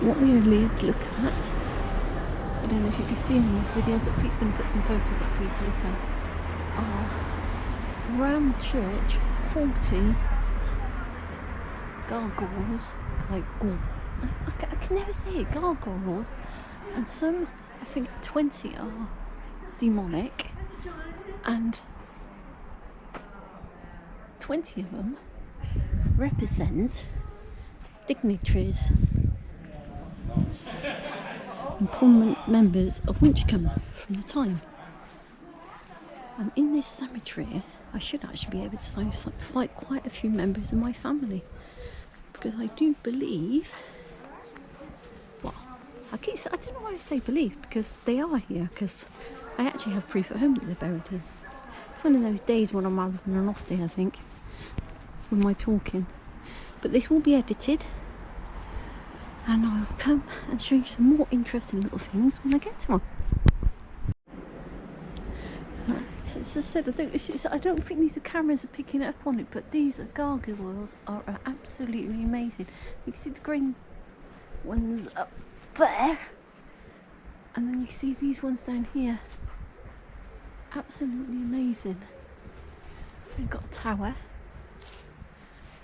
what we really had to look at, I don't know if you can see in this video, but Pete's going to put some photos up for you to look at, are around the church 40 gargoyles, I can never say it, gargoyles, and some, I think 20 are demonic, and 20 of them represent dignitaries and prominent members of Winchcombe from the time. And in this cemetery, I should actually be able to fight quite a few members of my family, because I do believe, well, I don't know why I say believe, because they are here, because I actually have proof at home that they're buried here. It's one of those days when I'm having an off day, I think, with my talking. But this will be edited, and I will come and show you some more interesting little things when I get to them. As I said, I don't think these cameras are picking up on it, but these gargoyles are absolutely amazing. You can see the green ones up there, and then you see these ones down here. Absolutely amazing. We've got a tower,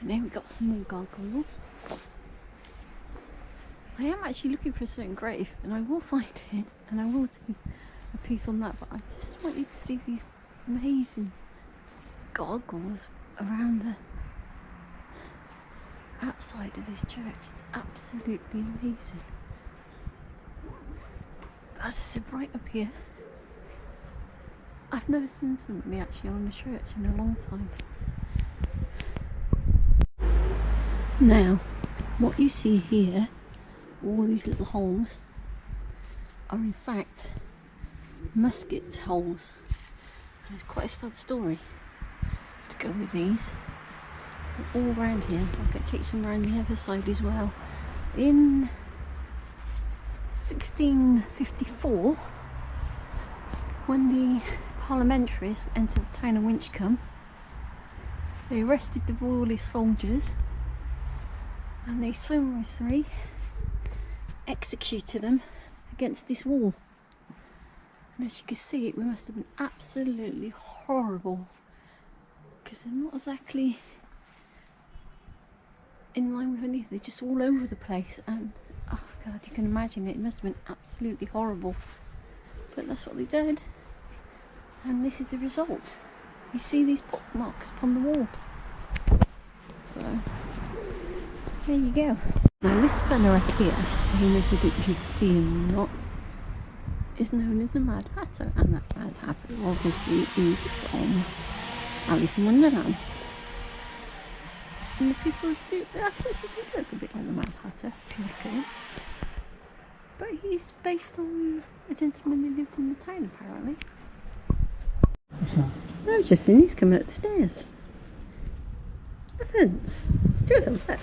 and then we've got some more gargoyles. I am actually looking for a certain grave, and I will find it, and I will do a piece on that, but I just want you to see these amazing gargoyles around the outside of this church. It's absolutely amazing. As I said, right up here, I've never seen somebody actually on the church in a long time. Now, what you see here, all these little holes, are in fact musket holes. And it's quite a sad story to go with these. They're all around here. I'll take some around the other side as well. In 1654, when the parliamentarists entered the town of Winchcombe, they arrested the royalist soldiers and they summarily executed them against this wall. And as you can see, it must have been absolutely horrible, because they're not exactly in line with anything. They're just all over the place, and oh god, you can imagine it must have been absolutely horrible. But that's what they did, and this is the result. You see these pock marks upon the wall. So there you go. Now this fella up here, I don't know if you can see him or not, is known as the Mad Hatter, and that Mad Hatter obviously is from Alice in Wonderland. And the people do, I suppose he did look a bit like the Mad Hatter, if you look at him. But he's based on a gentleman who lived in the town, apparently. What's that? No, Justin, he's coming up the stairs. Elephants! It's two of them, look.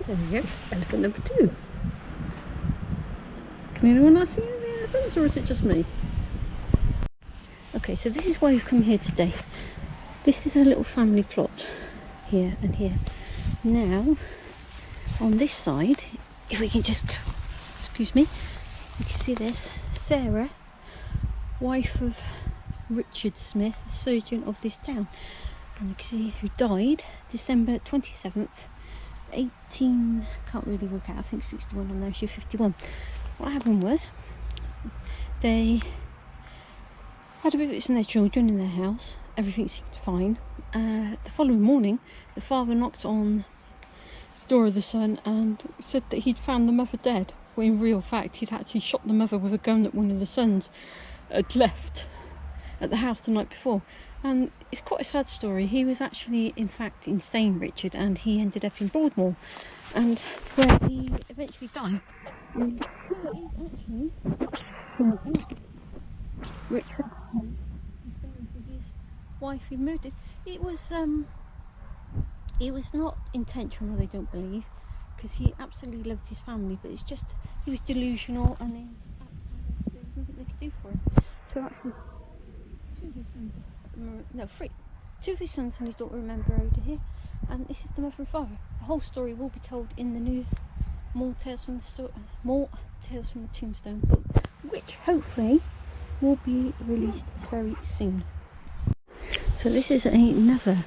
There we go, elephant number 2. Can anyone else see the elephants, or is it just me? Okay, so this is why we've come here today. This is a little family plot here and here. Now, on this side, if we can just, excuse me, you can see this, Sarah, wife of Richard Smith, surgeon of this town, and you can see who died December 27th, can't really work out, I think 61, and now she's 51. What happened was, they had a visit from their children in their house. Everything seemed fine. The following morning, the father knocked on the door of the son and said that he'd found the mother dead, when in real fact he'd actually shot the mother with a gun that one of the sons had left at the house the night before. And it's quite a sad story. He was actually in fact insane, Richard, and he ended up in Broadmoor, and where he eventually died. Richard, his wife he murdered. It was not intentional, they don't believe, because he absolutely loved his family, but it's just he was delusional, and then there was nothing they could do for him. So actually, two of his sons and his daughter remember over here, and this is the mother and father. The whole story will be told in the new More Tales from the Tombstone book, which hopefully will be released very soon. So this is another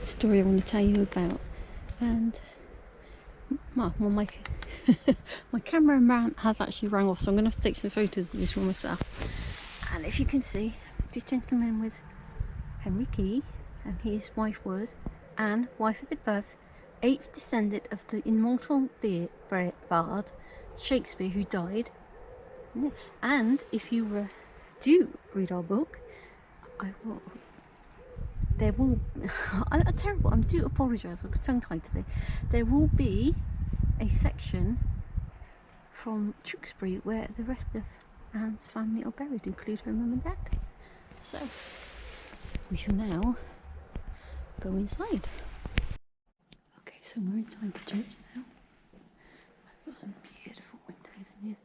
story I want to tell you about, and my my cameraman has actually rang off, so I'm going to have to take some photos of this for myself. And if you can see, this gentleman was Henry Key, and his wife was Anne, wife of the above, 8th descendant of the immortal bard Shakespeare, who died. And if you do read our book, I tell you what, I do apologise, I'm tongue-tied today. There will be a section from Tewkesbury where the rest of Anne's family are buried, including her mum and dad. So we shall now go inside. Okay, so we're inside the church now. I've got some beautiful windows in here,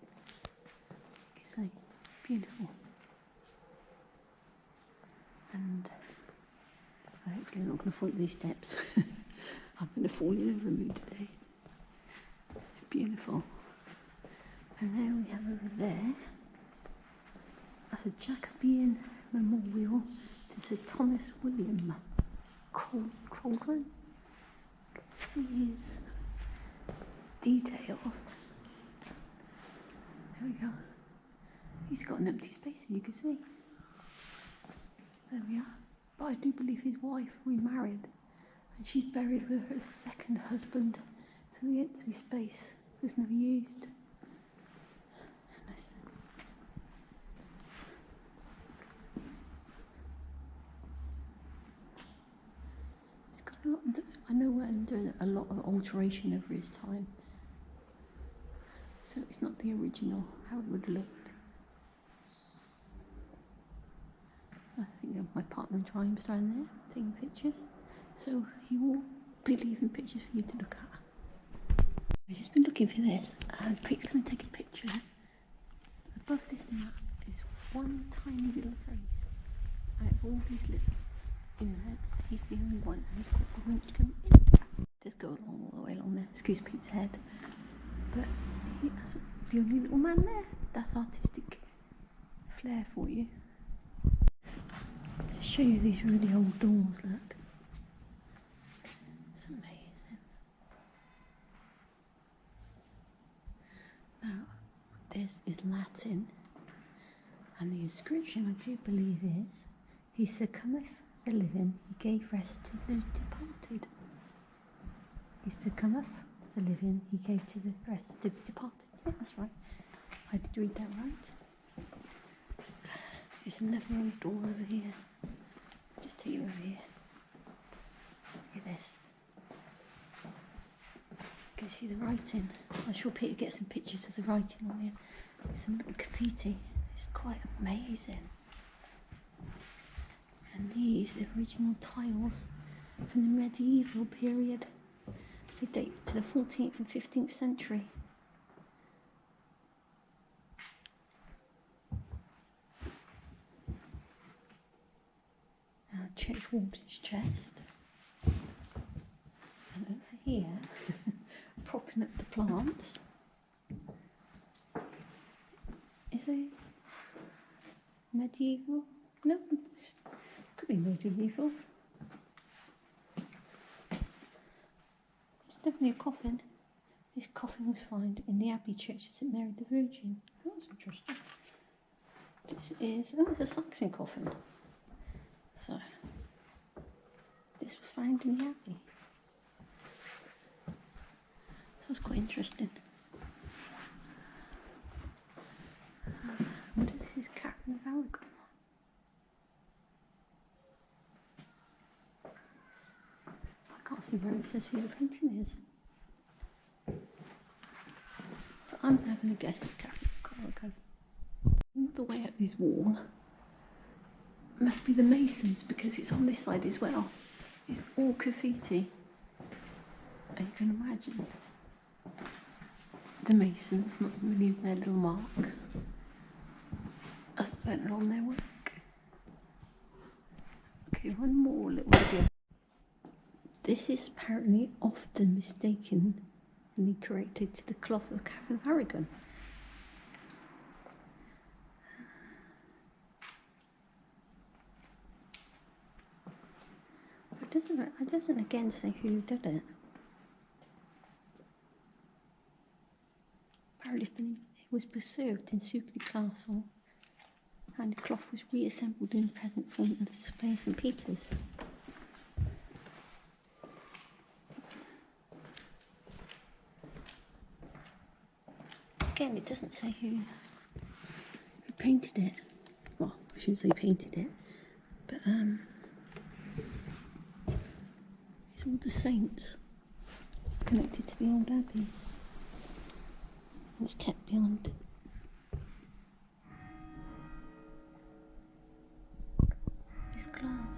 as you can see, beautiful. And I hopefully not going to fall into these steps. I'm in a falling over mood today. It's beautiful. And there we have over there, that's a Jacobean memorial to Sir Thomas William Cauldron. You can see his details. There we go. He's got an empty space here, you can see. There we are. But I do believe his wife remarried, and she's buried with her second husband, so the empty space was never used. It's got a lot. I know we're doing a lot of alteration over his time, so it's not the original how it would have looked. I think my partner in crime's down there taking pictures, so he will be leaving pictures for you to look at. I've just been looking for this, and Pete's going to take a picture. Above this map is one tiny little face. Out of all these little inlets, he's the only one, and he's called the Winchcombe Inlet. Just go along all the way along there. Excuse Pete's head, but that's the only little man there. That's artistic flair for you. Just show you these really old doors, look. It's amazing. Now, this is Latin, and the inscription, I do believe, is, he succumbeth the living, he gave rest to the departed. He succumbeth the living, he gave to the rest to the departed. Yeah, that's right. I did read that right. There's another old door over here. Just take you over here. Look at this. You can see the writing. I'm sure Peter gets some pictures of the writing on here. There's some little graffiti. It's quite amazing. And these original tiles from the medieval period. They date to the 14th and 15th century. Church warden's chest, and over here, propping up the plants, is a medieval? No, could be medieval. It's definitely a coffin. This coffin was found in the Abbey Church of St Mary the Virgin. Oh, that's interesting. This is, it's a Saxon coffin. So, this was found in the Abbey. That was quite interesting. I wonder if this is Catherine of Aragon. I can't see where it says who the painting is. But I'm having a guess it's Catherine of Aragon. All the way up this wall must be the masons, because it's on this side as well. It's all graffiti, and you can imagine the masons leave their little marks as they went on their work. Okay, one more little video. This is apparently often mistakenly corrected to the cloth of Catherine of Aragon. It doesn't again say who did it. Apparently it was preserved in Suckley Castle, and the cloth was reassembled in the present form at the display in St. Peter's. Again, it doesn't say who painted it. Well, I shouldn't say painted it, but it's all the saints. It's connected to the old abbey. It was kept beyond. This glass.